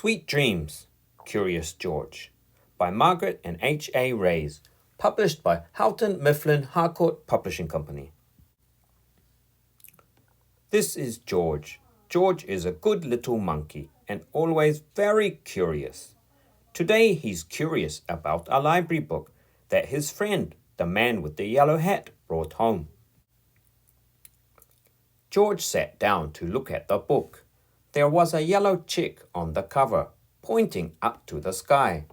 Sweet Dreams, Curious George by Margaret and H. A. Rays, published by Houghton Mifflin Harcourt Publishing Company. This is George. George is a good little monkey and always very curious. Today he's curious about a library book that his friend, the man with the yellow hat, brought home. George sat down to look at the book. There was a yellow chick on the cover, pointing up to the sky.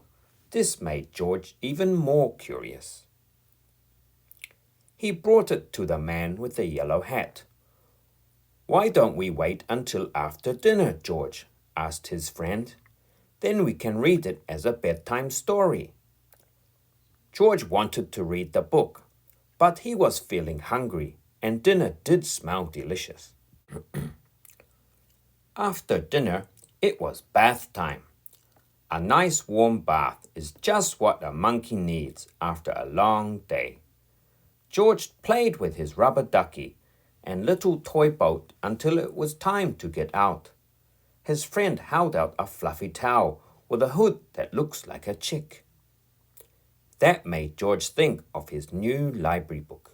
This made George even more curious. He brought it to the man with the yellow hat. "Why don't we wait until after dinner, George?" asked his friend. "Then we can read it as a bedtime story." George wanted to read the book, but he was feeling hungry, and dinner did smell delicious. After dinner, it was bath time. A nice warm bath is just what a monkey needs after a long day. George played with his rubber ducky and little toy boat until it was time to get out. His friend held out a fluffy towel with a hood that looks like a chick. That made George think of his new library book.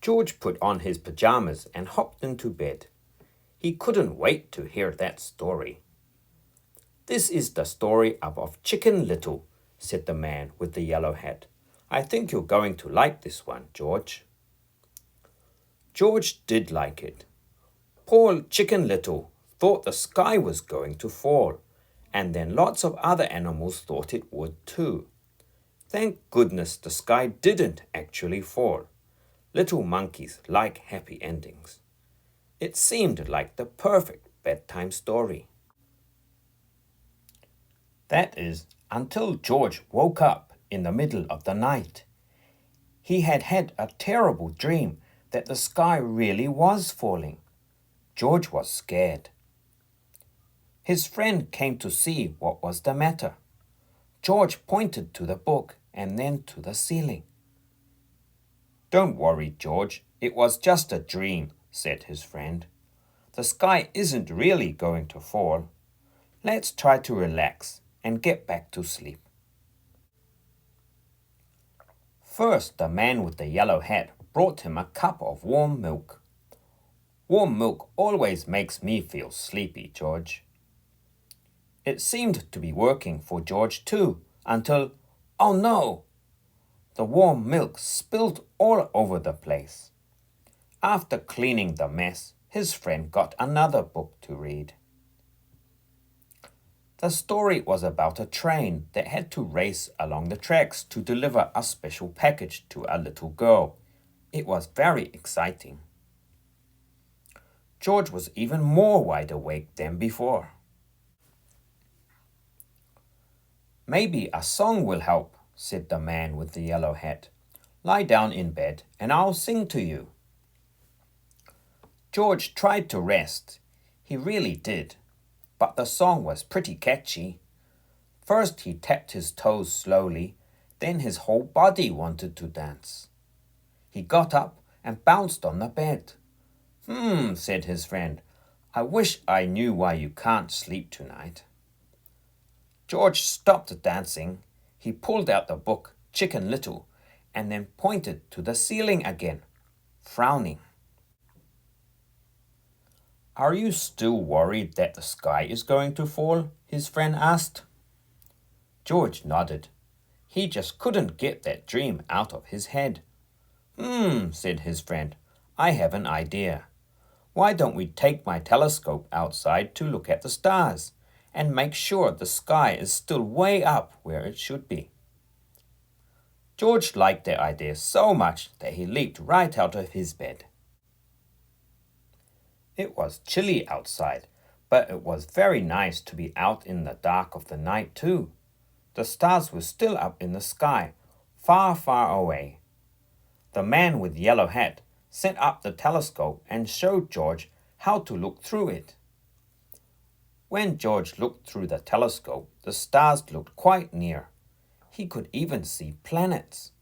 George put on his pajamas and hopped into bed. He couldn't wait to hear that story. "This is the story of Chicken Little," said the man with the yellow hat. "I think you're going to like this one, George." George did like it. Poor Chicken Little thought the sky was going to fall, and then lots of other animals thought it would too. Thank goodness the sky didn't actually fall. Little monkeys like happy endings. It seemed like the perfect bedtime story. That is, until George woke up in the middle of the night. He had had a terrible dream that the sky really was falling. George was scared. His friend came to see what was the matter. George pointed to the book and then to the ceiling. "Don't worry, George, it was just a dream," said his friend. "The sky isn't really going to fall. Let's try to relax and get back to sleep." First, the man with the yellow hat brought him a cup of warm milk. "Warm milk always makes me feel sleepy, George." It seemed to be working for George too, until, oh no! The warm milk spilled all over the place. After cleaning the mess, his friend got another book to read. The story was about a train that had to race along the tracks to deliver a special package to a little girl. It was very exciting. George was even more wide awake than before. "Maybe a song will help," said the man with the yellow hat. "Lie down in bed and I'll sing to you." George tried to rest. He really did. But the song was pretty catchy. First he tapped his toes slowly, then his whole body wanted to dance. He got up and bounced on the bed. Said his friend. "I wish I knew why you can't sleep tonight." George stopped dancing. He pulled out the book, Chicken Little, and then pointed to the ceiling again, frowning. "Are you still worried that the sky is going to fall?" his friend asked. George nodded. He just couldn't get that dream out of his head. Said his friend. "I have an idea. Why don't we take my telescope outside to look at the stars and make sure the sky is still way up where it should be?" George liked the idea so much that he leaped right out of his bed. It was chilly outside, but it was very nice to be out in the dark of the night too. The stars were still up in the sky, far, far away. The man with the yellow hat set up the telescope and showed George how to look through it. When George looked through the telescope, the stars looked quite near. He could even see planets.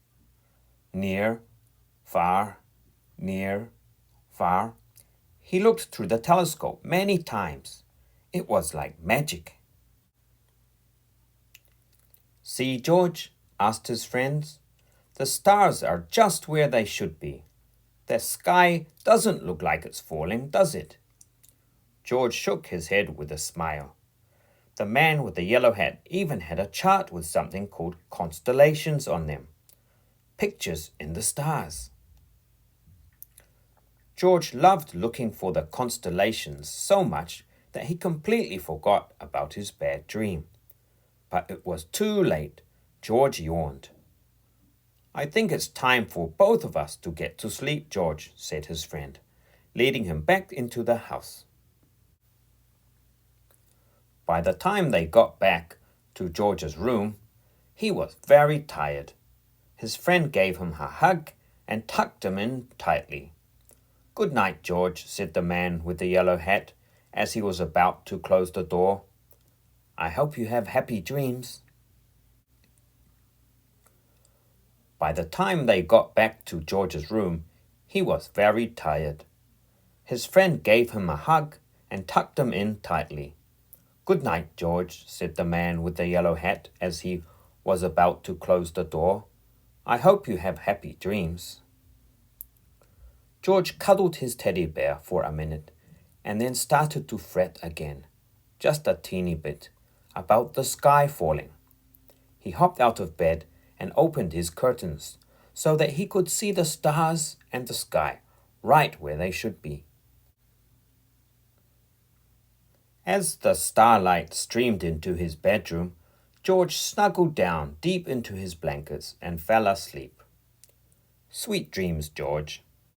Near, far, near, far. He looked through the telescope many times. It was like magic. See, George, asked his friends, the stars are just where they should be. The sky doesn't look like it's falling, does it? George shook his head with a smile. The man with the yellow hat even had a chart with something called constellations on them. Pictures in the stars. George loved looking for the constellations so much that he completely forgot about his bad dream. But it was too late. George yawned. I think it's time for both of us to get to sleep, George, said his friend, leading him back into the house. By the time they got back to George's room, he was very tired. His friend gave him a hug and tucked him in tightly. Good night, George, said the man with the yellow hat as he was about to close the door. I hope you have happy dreams. By the time they got back to George's room, he was very tired. His friend gave him a hug and tucked him in tightly. Good night, George, said the man with the yellow hat as he was about to close the door. I hope you have happy dreams. George cuddled his teddy bear for a minute and then started to fret again, just a teeny bit, about the sky falling. He hopped out of bed and opened his curtains so that he could see the stars and the sky right where they should be. As the starlight streamed into his bedroom, George snuggled down deep into his blankets and fell asleep. Sweet dreams, George.